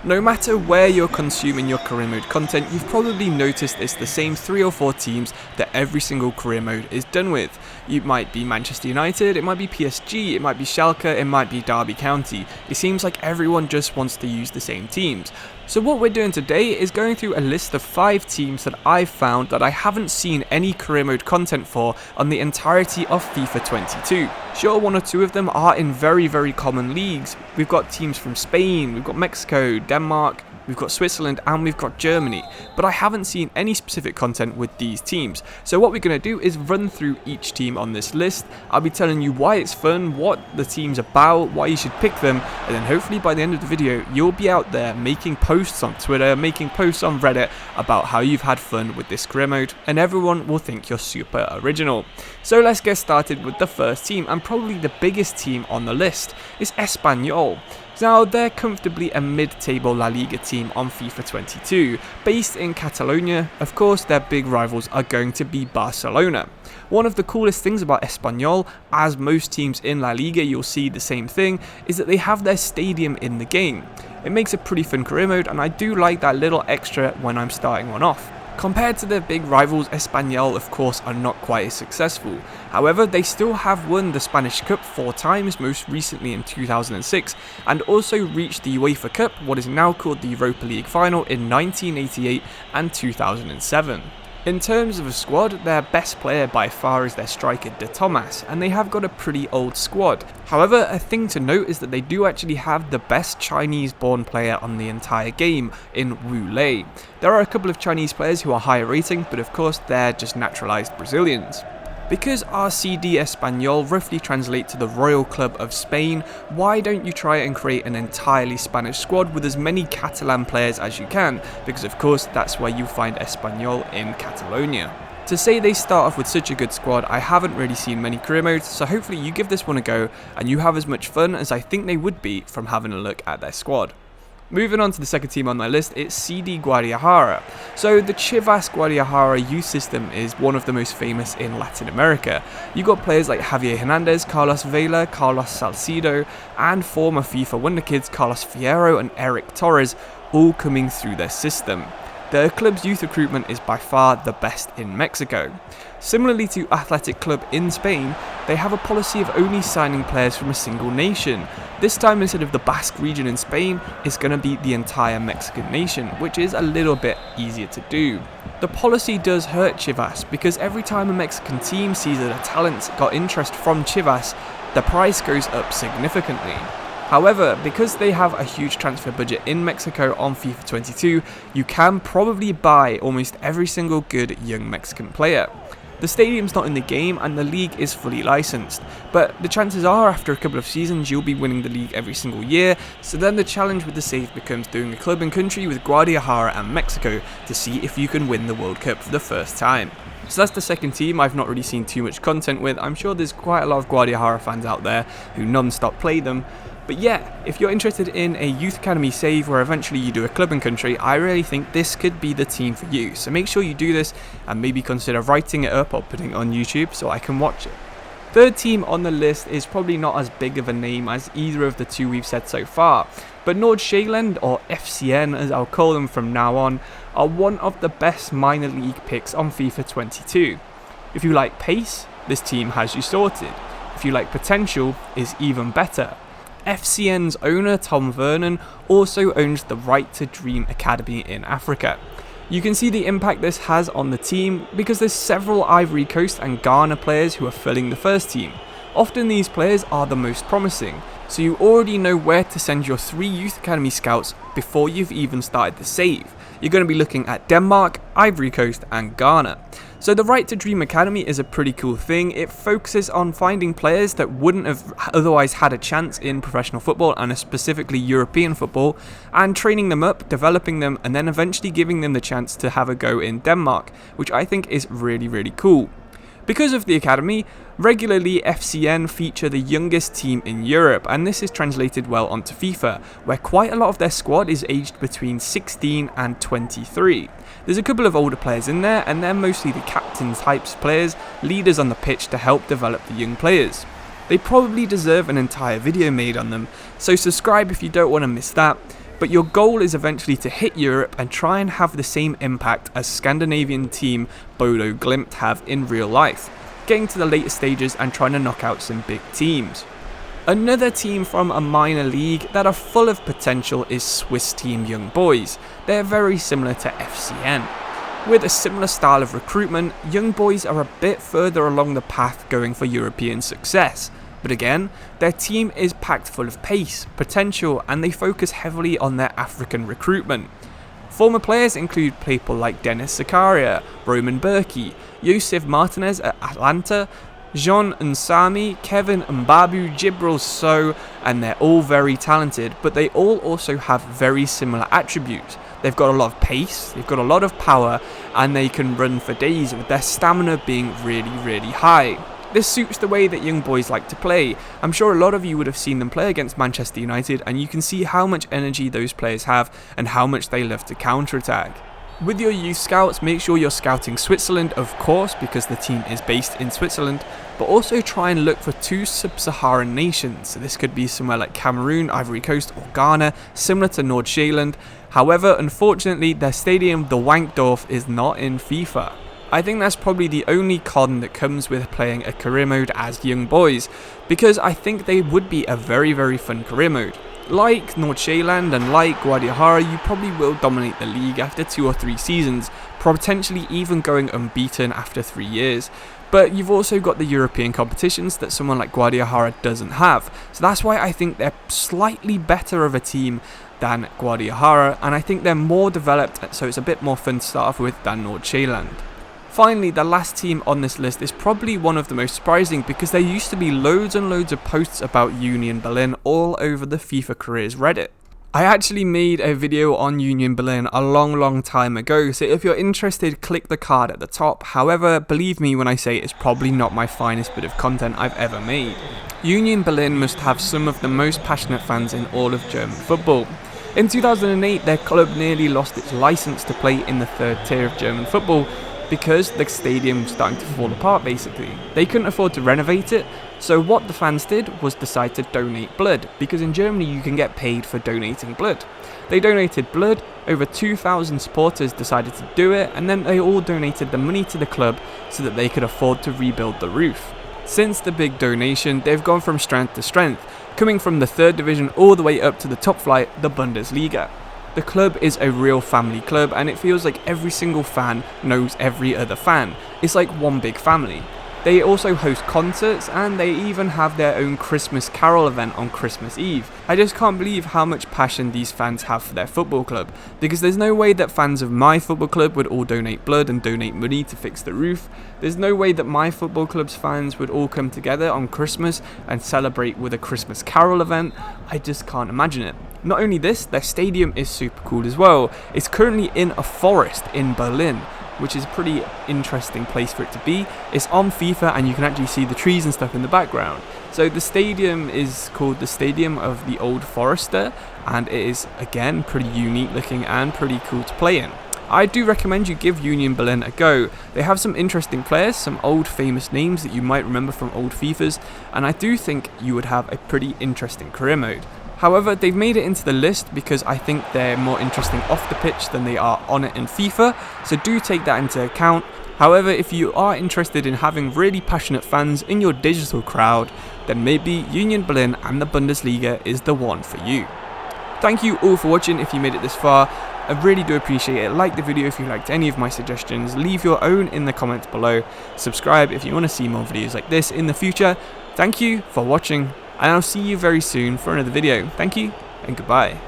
No matter where you're consuming your career mode content, you've probably noticed it's the same 3 or 4 teams that every single career mode is done with. It might be Manchester United, it might be PSG, it might be Schalke, it might be Derby County. It seems like everyone just wants to use the same teams. So what we're doing today is going through a list of 5 teams that I've found that I haven't seen any career mode content for on the entirety of FIFA 22. Sure, 1 or 2 of them are in very common leagues. We've got teams from Spain, we've got Mexico, Denmark, we've got Switzerland, and we've got Germany, but I haven't seen any specific content with these teams. So what we're going to do is run through each team on this list. I'll be telling you why it's fun, what the team's about, why you should pick them, and then hopefully by the end of the video you'll be out there making posts on Twitter, making posts on Reddit about how you've had fun with this career mode, and everyone will think you're super original. So let's get started with the first team, and probably the biggest team on the list is Espanyol. Now, they're comfortably a mid-table La Liga team on FIFA 22, based in Catalonia. Of course, their big rivals are going to be Barcelona. One of the coolest things about Espanyol, as most teams in La Liga you'll see the same thing, is that they have their stadium in the game. It makes a pretty fun career mode, and I do like that little extra when I'm starting one off. Compared to their big rivals, Espanyol of course are not quite as successful. However, they still have won the Spanish Cup 4 times, most recently in 2006, and also reached the UEFA Cup, what is now called the Europa League final, in 1988 and 2007. In terms of a squad, their best player by far is their striker De Thomas, and they have got a pretty old squad. However, a thing to note is that they do actually have the best Chinese-born player on the entire game in Wu Lei. There are a couple of Chinese players who are higher rating, but of course they're just naturalized Brazilians. Because RCDE Espanyol roughly translate to the Royal Club of Spain, why don't you try and create an entirely Spanish squad with as many Catalan players as you can, because of course that's where you find Espanyol in Catalonia. To say they start off with such a good squad, I haven't really seen many career modes, so hopefully you give this one a go and you have as much fun as I think they would be from having a look at their squad. Moving on to the second team on my list, it's CD Guadalajara. So the Chivas Guadalajara youth system is one of the most famous in Latin America. You've got players like Javier Hernandez, Carlos Vela, Carlos Salcido, and former FIFA wonderkids Carlos Fierro and Erick Torres all coming through their system. The club's youth recruitment is by far the best in Mexico. Similarly to Athletic Club in Spain, they have a policy of only signing players from a single nation. This time, instead of the Basque region in Spain, it's going to be the entire Mexican nation, which is a little bit easier to do. The policy does hurt Chivas, because every time a Mexican team sees that a talent's got interest from Chivas, the price goes up significantly. However, because they have a huge transfer budget in Mexico on FIFA 22, you can probably buy almost every single good young Mexican player. The stadium's not in the game and the league is fully licensed, but the chances are after a couple of seasons you'll be winning the league every single year, so then the challenge with the save becomes doing a club and country with Guadalajara and Mexico to see if you can win the World Cup for the first time. So that's the second team I've not really seen too much content with. I'm sure there's quite a lot of Guadalajara fans out there who non-stop play them. But yeah, if you're interested in a youth academy save where eventually you do a club and country, I really think this could be the team for you. So make sure you do this and maybe consider writing it up or putting it on YouTube so I can watch it. Third team on the list is probably not as big of a name as either of the 2 we've said so far, but Noord-Zeeland, or FCN as I'll call them from now on, are one of the best minor league picks on FIFA 22. If you like pace, this team has you sorted. If you like potential, is even better. FCN's owner, Tom Vernon, also owns the Right to Dream Academy in Africa. You can see the impact this has on the team because there's several Ivory Coast and Ghana players who are filling the first team. Often these players are the most promising, so you already know where to send your 3 youth academy scouts before you've even started the save. You're going to be looking at Denmark, Ivory Coast and Ghana. So the Right to Dream Academy is a pretty cool thing. It focuses on finding players that wouldn't have otherwise had a chance in professional football and specifically European football, and training them up, developing them, and then eventually giving them the chance to have a go in Denmark, which I think is really cool. Because of the academy, regularly FCN feature the youngest team in Europe, and this is translated well onto FIFA, where quite a lot of their squad is aged between 16 and 23. There's a couple of older players in there, and they're mostly the captain types players, leaders on the pitch to help develop the young players. They probably deserve an entire video made on them, so subscribe if you don't want to miss that. but your goal is eventually to hit Europe and try and have the same impact as Scandinavian team Bodo Glimt have in real life, getting to the later stages and trying to knock out some big teams. Another team from a minor league that are full of potential is Swiss team Young Boys. They're very similar to FCN. With a similar style of recruitment, Young Boys are a bit further along the path going for European success. But again, their team is packed full of pace, potential, and they focus heavily on their African recruitment. Former players include people like Dennis Zakaria, Roman Berkey, Yosef Martinez at Atlanta, Jean Nsami, Kevin Mbabu, Jibril So, and they're all very talented, but they all also have very similar attributes. They've got a lot of pace, they've got a lot of power, and they can run for days with their stamina being really high. This suits the way that Young Boys like to play. I'm sure a lot of you would have seen them play against Manchester United, and you can see how much energy those players have and how much they love to counter-attack. With your youth scouts, make sure you're scouting Switzerland, of course, because the team is based in Switzerland, but also try and look for 2 sub-Saharan nations. So this could be somewhere like Cameroon, Ivory Coast, or Ghana, similar to Nord-Zealand. However, unfortunately, their stadium, the Wankdorf, is not in FIFA. I think that's probably the only con that comes with playing a career mode as Young Boys, because I think they would be a very fun career mode. Like Nord-Zealand and like Guadalajara, you probably will dominate the league after 2 or 3 seasons, potentially even going unbeaten after 3 years. But you've also got the European competitions that someone like Guadalajara doesn't have, so that's why I think they're slightly better of a team than Guadalajara, and I think they're more developed, so it's a bit more fun to start off with than Nord-Zealand. Finally, the last team on this list is probably one of the most surprising, because there used to be loads and loads of posts about Union Berlin all over the FIFA Careers Reddit. I actually made a video on Union Berlin a long time ago, so if you're interested, click the card at the top. However, believe me when I say it's probably not my finest bit of content I've ever made. Union Berlin must have some of the most passionate fans in all of German football. In 2008, their club nearly lost its license to play in the 3rd tier of German football, because the stadium was starting to fall apart basically. They couldn't afford to renovate it, so what the fans did was decide to donate blood, because in Germany you can get paid for donating blood. They donated blood, over 2,000 supporters decided to do it, and then they all donated the money to the club so that they could afford to rebuild the roof. Since the big donation, they've gone from strength to strength, coming from the 3rd division all the way up to the top flight, the Bundesliga. The club is a real family club, and it feels like every single fan knows every other fan. It's like one big family. They also host concerts, and they even have their own Christmas Carol event on Christmas Eve. I just can't believe how much passion these fans have for their football club, because there's no way that fans of my football club would all donate blood and donate money to fix the roof. There's no way that my football club's fans would all come together on Christmas and celebrate with a Christmas Carol event. I just can't imagine it. Not only this, their stadium is super cool as well. It's currently in a forest in Berlin, which is a pretty interesting place for it to be. It's on FIFA, and you can actually see the trees and stuff in the background. So the stadium is called the Stadium of the Old Forester, and it is again pretty unique looking and pretty cool to play in. I do recommend you give Union Berlin a go. They have some interesting players, some old famous names that you might remember from old FIFAs, and I do think you would have a pretty interesting career mode. However, they've made it into the list because I think they're more interesting off the pitch than they are on it in FIFA, so do take that into account. However, if you are interested in having really passionate fans in your digital crowd, then maybe Union Berlin and the Bundesliga is the one for you. Thank you all for watching if you made it this far. I really do appreciate it. Like the video if you liked any of my suggestions, leave your own in the comments below, subscribe if you want to see more videos like this in the future. Thank you for watching, and I'll see you very soon for another video. Thank you, and goodbye.